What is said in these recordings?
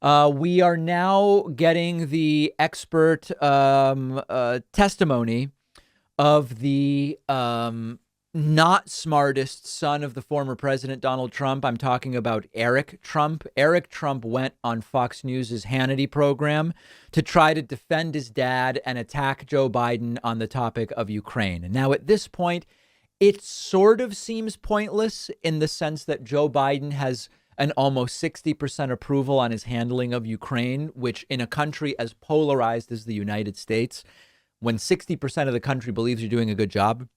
We are now getting the expert testimony of the not smartest son of the former president, Donald Trump. I'm talking about Eric Trump. Eric Trump went on Fox News' Hannity program to try to defend his dad and attack Joe Biden on the topic of Ukraine. Now, at this point, it sort of seems pointless in the sense that Joe Biden has an almost 60% approval on his handling of Ukraine, which in a country as polarized as the United States, when 60% of the country believes you're doing a good job,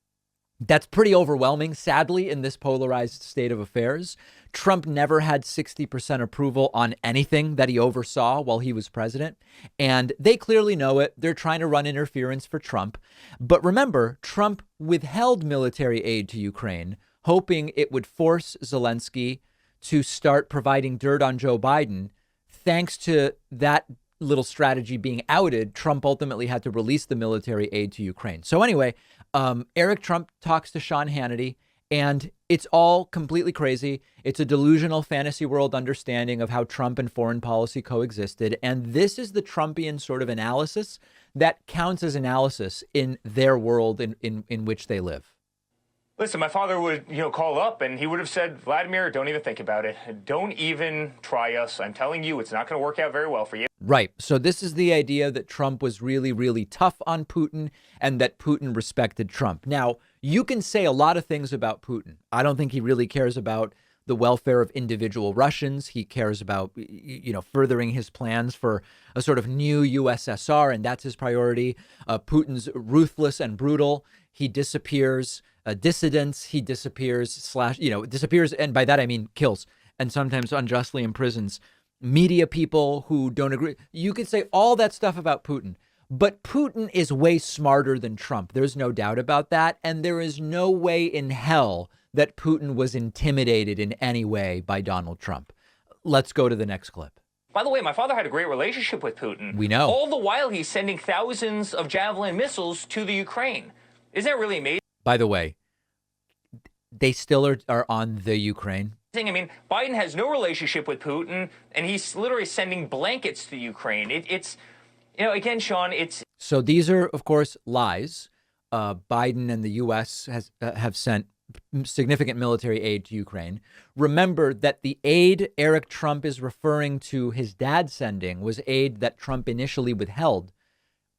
that's pretty overwhelming, sadly, in this polarized state of affairs. Trump never had 60% approval on anything that he oversaw while he was president. And they clearly know it. They're trying to run interference for Trump. But remember, Trump withheld military aid to Ukraine, hoping it would force Zelensky to start providing dirt on Joe Biden. Thanks to that little strategy being outed, Trump ultimately had to release the military aid to Ukraine. So anyway, Eric Trump talks to Sean Hannity, and it's all completely crazy. It's a delusional fantasy world understanding of how Trump and foreign policy coexisted. And this is the Trumpian sort of analysis that counts as analysis in their world in which they live. Listen, my father would, call up and he would have said, Vladimir, don't even think about it. Don't even try us. I'm telling you, it's not going to work out very well for you. Right. So this is the idea that Trump was really, really tough on Putin and that Putin respected Trump. Now, you can say a lot of things about Putin. I don't think he really cares about the welfare of individual Russians. He cares about, furthering his plans for a sort of new USSR, and that's his priority. Putin's ruthless and brutal. He disappears dissidents. He disappears, disappears. And by that, I mean kills, and sometimes unjustly imprisons media people who don't agree. You could say all that stuff about Putin, but Putin is way smarter than Trump. There's no doubt about that. And there is no way in hell that Putin was intimidated in any way by Donald Trump. Let's go to the next clip. By the way, my father had a great relationship with Putin. We know. All the while he's sending thousands of Javelin missiles to the Ukraine. Isn't that really amazing? By the way, they still are on the Ukraine. I mean, Biden has no relationship with Putin, and he's literally sending blankets to Ukraine. It's, again, Sean, it's... So these are, of course, lies. Biden and the U.S. have sent significant military aid to Ukraine. Remember that the aid Eric Trump is referring to his dad sending was aid that Trump initially withheld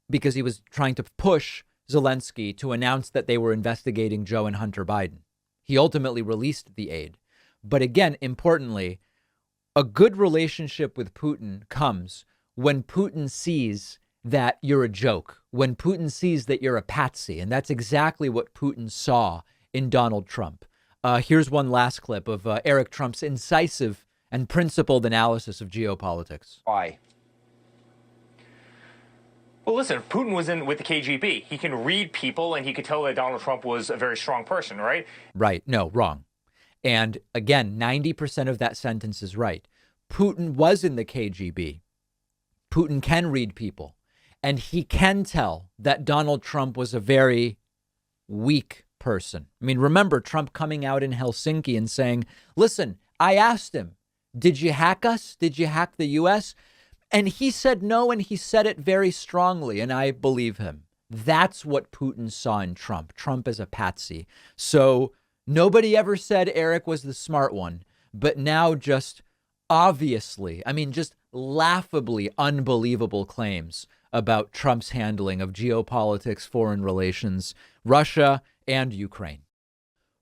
because he was trying to push Zelensky to announce that they were investigating Joe and Hunter Biden. He ultimately released the aid. But again, importantly, a good relationship with Putin comes when Putin sees that you're a joke, when Putin sees that you're a patsy. And that's exactly what Putin saw in Donald Trump. Here's one last clip of Eric Trump's incisive and principled analysis of geopolitics. Why? Well, listen, if Putin was in with the KGB, he can read people and he could tell that Donald Trump was a very strong person, right? Right. No, wrong. And again, 90% of that sentence is right. Putin was in the KGB. Putin can read people, and he can tell that Donald Trump was a very weak person. I mean, remember Trump coming out in Helsinki and saying, listen, I asked him, did you hack us? Did you hack the U.S.? And he said no, and he said it very strongly, and I believe him. That's what Putin saw in Trump. Trump is a patsy. So nobody ever said Eric was the smart one, but now just obviously, just laughably unbelievable claims about Trump's handling of geopolitics, foreign relations, Russia, and Ukraine.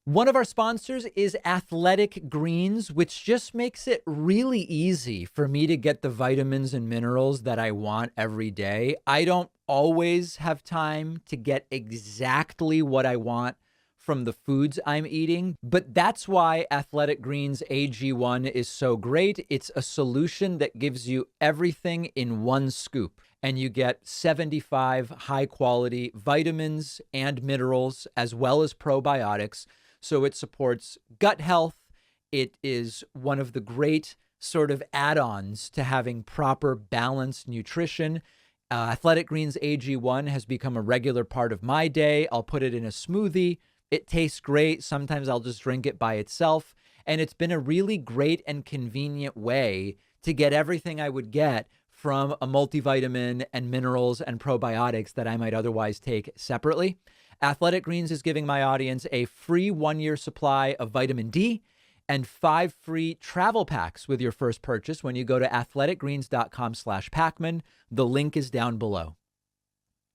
One of our sponsors is Athletic Greens, which just makes it really easy for me to get the vitamins and minerals that I want every day. I don't always have time to get exactly what I want from the foods I'm eating, but that's why Athletic Greens AG1 is so great. It's a solution that gives you everything in one scoop, and you get 75 high quality vitamins and minerals as well as probiotics. So it supports gut health. It is one of the great sort of add-ons to having proper balanced nutrition. Athletic Greens AG1 has become a regular part of my day. I'll put it in a smoothie. It tastes great. Sometimes I'll just drink it by itself. And it's been a really great and convenient way to get everything I would get from a multivitamin and minerals and probiotics that I might otherwise take separately. Athletic Greens is giving my audience a free 1-year supply of vitamin D and 5 free travel packs with your first purchase when you go to athleticgreens.com/Pacman. The link is down below.